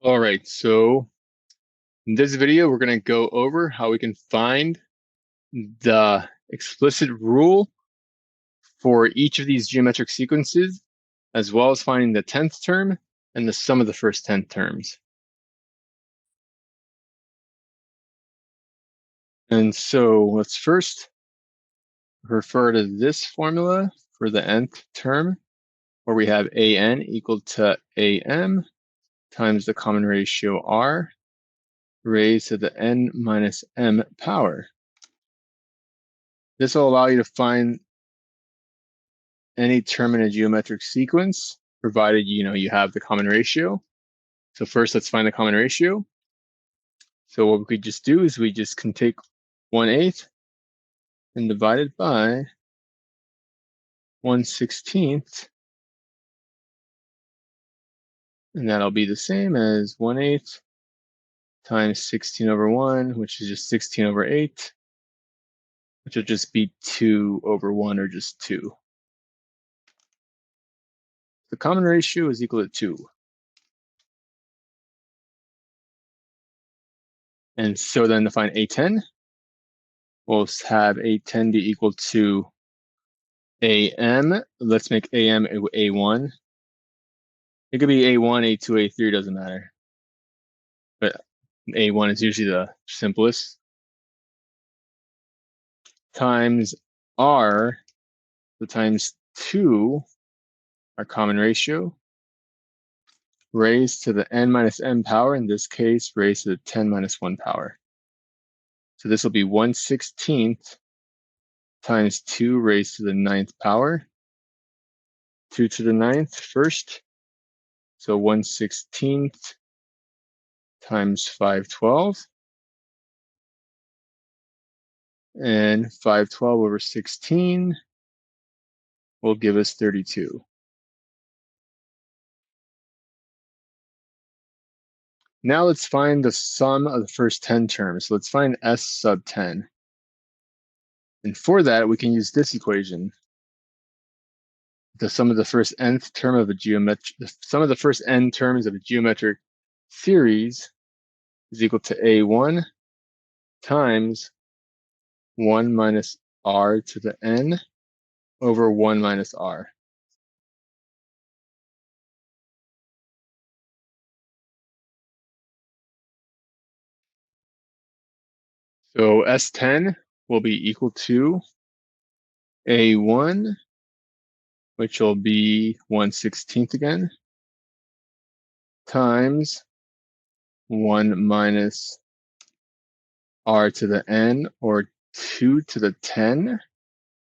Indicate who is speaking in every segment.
Speaker 1: All right, so in this video, we're going to go over how we can find the explicit rule for each of these geometric sequences, as well as finding the 10th term and the sum of the first 10 terms. And so let's first refer to this formula for the nth term, where we have an equal to am times the common ratio r raised to the n minus m power. This will allow you to find any term in a geometric sequence, provided you have the common ratio. So first, let's find the common ratio. So what we could just do is we just can take 1/8 and divide it by 1/16, and that'll be the same as 1/8 times 16 over 1, which is just 16 over 8, which will just be 2 over 1, or just 2. The common ratio is equal to 2. And so then to find A10, we'll have A10 be equal to AM. Let's make AM A1. It could be A1, A2, A3, doesn't matter. But A1 is usually the simplest. Times R, so times 2, our common ratio, raised to the n minus m power, in this case, raised to the 10 minus 1 power. So this will be 1/16 times 2 raised to the 9th power. 2 to the 9th first. So 1/16 times 512. And 512 over 16 will give us 32. Now let's find the sum of the first 10 terms. So let's find S sub 10. And for that, we can use this equation. The sum of the first nth term of the sum of the first n terms of a geometric series is equal to A1 times 1 minus r to the n over 1 minus r. So S10 will be equal to A1, which will be 1/16 again, times 1 minus r to the n, or 2 to the 10,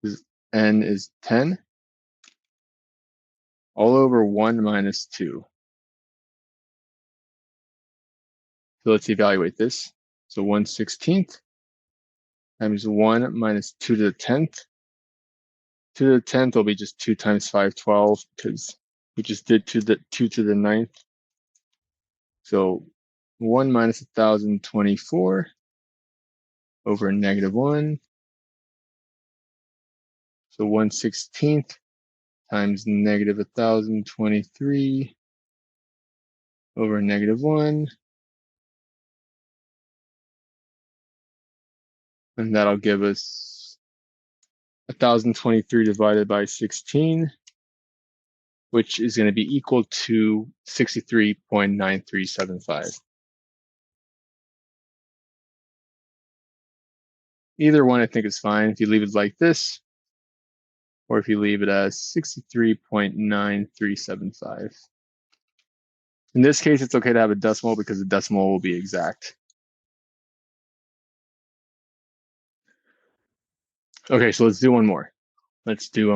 Speaker 1: because n is 10, all over 1 minus 2. So let's evaluate this. So 1/16 times 1 minus 2 to the 10th. 2 to the 10th will be just 2 times 512, because we just did 2 to the 9th. So 1 minus 1,024 over -1. So 1/16 times -1,023 over -1. And that'll give us 1,023 divided by 16, which is going to be equal to 63.9375. Either one I think is fine if you leave it like this, or if you leave it as 63.9375. In this case, it's okay to have a decimal because the decimal will be exact. Okay, so let's do one more. Let's do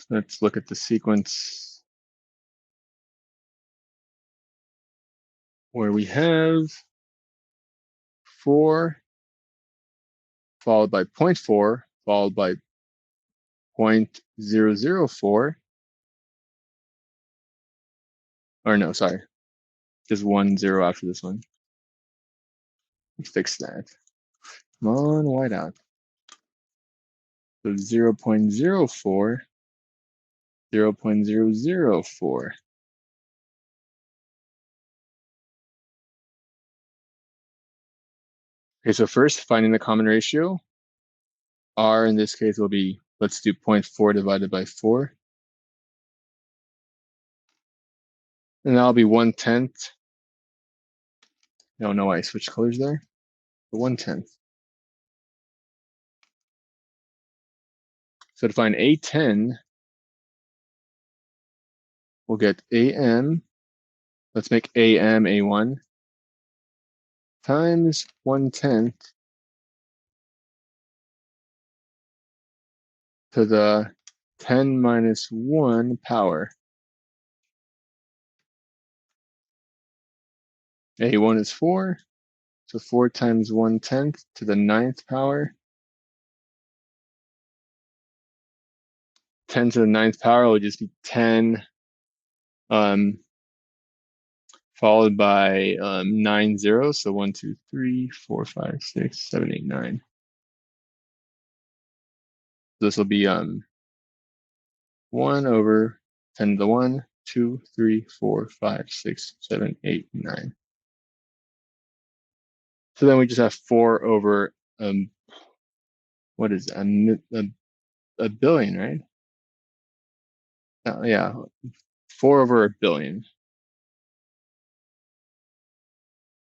Speaker 1: let's look at the sequence where we have 4 followed by 0.4 followed by 0.004. Or no, sorry, just 1 0 after this one. Let's fix that. Come on, whiteout. So 0.04, 0.004. Okay, so first, finding the common ratio. R in this case will be, let's do 0.4 divided by 4. And that'll be 1/10. I don't know why I switched colors there. But 1/10. So to find A10, we'll get AM. Let's make AM A1 times 1/10 to the 10 minus 1 power. A1 is 4, so 4 times 1/10 to the 9th power. 10 to the 9th power will just be 10, followed by 9 zeros. So 1, 2, 3, 4, 5, 6, 7, 8, 9. This will be 1 over 10 to the 1, 2, 3, 4, 5, 6, 7, 8, 9. So then we just have 4 over, what is that? A billion, right? Yeah, 4 over a billion.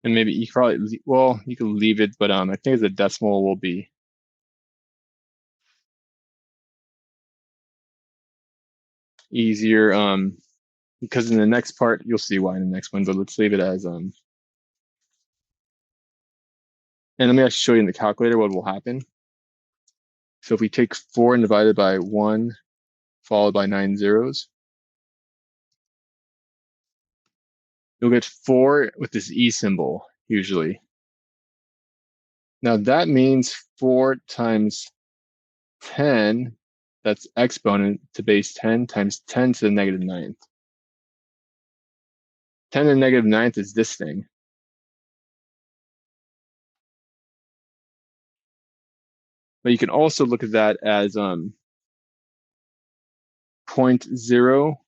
Speaker 1: And maybe you probably, well, you could leave it, but I think the decimal will be easier, because in the next part, you'll see why in the next one, but let's leave it as, and let me actually show you in the calculator what will happen. So if we take 4 and divide it by 1, followed by 9 zeros, you'll get 4 with this E symbol, usually. Now that means 4 times 10, that's exponent to base 10 times 10 to the negative 9th. 10 to the negative 9th is this thing. But you can also look at that as 0.0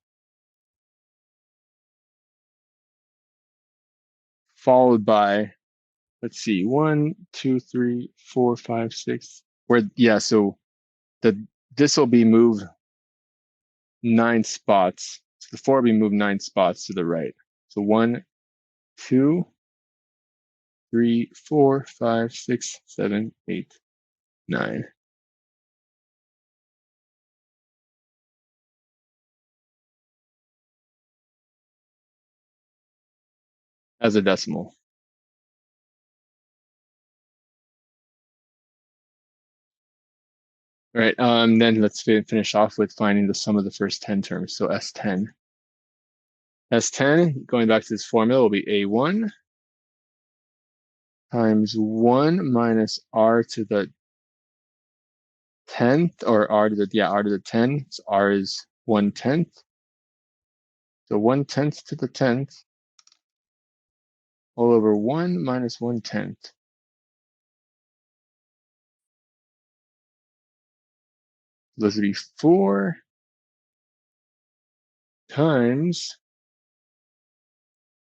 Speaker 1: followed by, let's see, 1, 2, 3, 4, 5, 6. Yeah, so this will be moved 9 spots. So the 4 will be moved 9 spots to the right. So 1, 2, 3, 4, 5, 6, 7, 8, 9. As a decimal. All right, then let's finish off with finding the sum of the first 10 terms. So S10. S10, going back to this formula, will be A1 times 1 minus R to the 10th, or R to the 10. So R is 1/10. So 1/10 to the 10th, all over 1 minus 1/10. This would be 4 times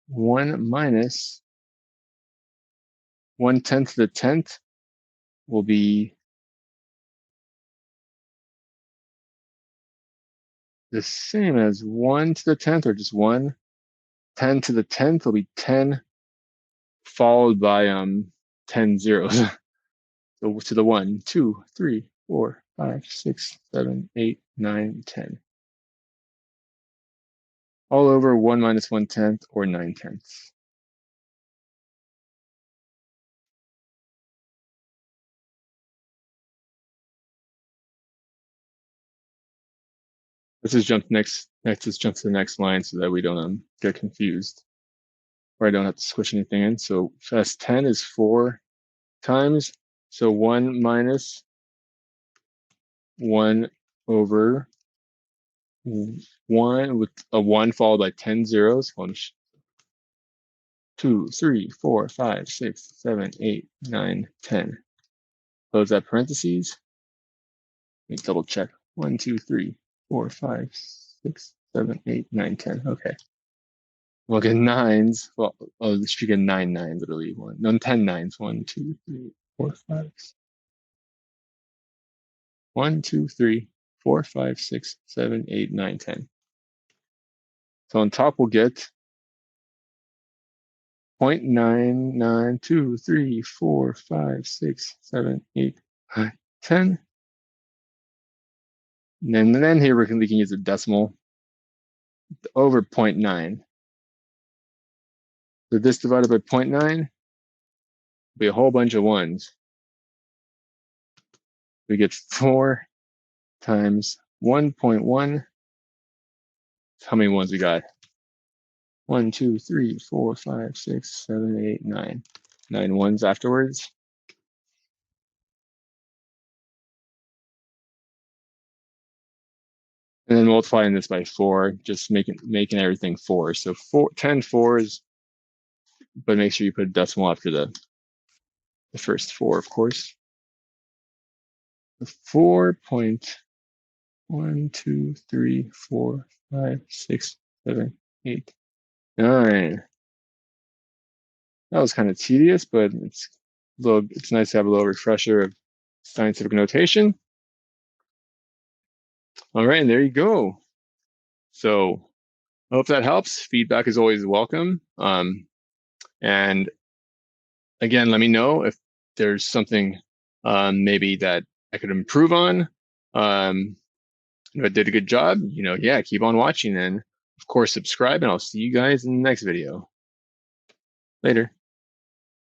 Speaker 1: 1 minus 1/10 to the 10th will be the same as 1 to the 10th, or just 1. 10 to the 10th will be 10 followed by 10 zeros. So to the 1, 2, 3, 4, 5, 6, 7, 8, 9, 10. All over 1 minus 1/10, or 9/10. Let's just jump to the next line so that we don't get confused, or I don't have to switch anything in. So S10 is 4 times, so 1 minus 1 over 1 with a 1 followed by 10 zeros. 1, 2, 3, 4, 5, 6, 7, 8, 9, 10. Close that parentheses. Let me double check. 1, 2, 3, 4, 5, 6, 7, 8, 9, 10. Okay. We'll get nines. Well, oh, this should get 9 nines, literally. 10 nines. 1, 2, 3, 4, 5. 1, 2, 3, 4, 5, 6, 7, 8, 9, 10. So on top we'll get 0.992345678 9 10. And then here we can use a decimal over 0.9. So this divided by 0.9 will be a whole bunch of ones. We get 4 times 1.1. How many ones we got? 1, 2, 3, 4, 5, 6, 7, 8, 9. 9 ones afterwards. And then multiplying this by 4, just making everything 4. So 10 fours, but make sure you put a decimal after the first 4, of course. 4.123456789. That was kind of tedious, but it's nice to have a little refresher of scientific notation. All right, and there you go. So I hope that helps. Feedback is always welcome. And again, let me know if there's something maybe that I could improve on. If I did a good job, yeah, keep on watching, and of course subscribe, and I'll see you guys in the next video. Later.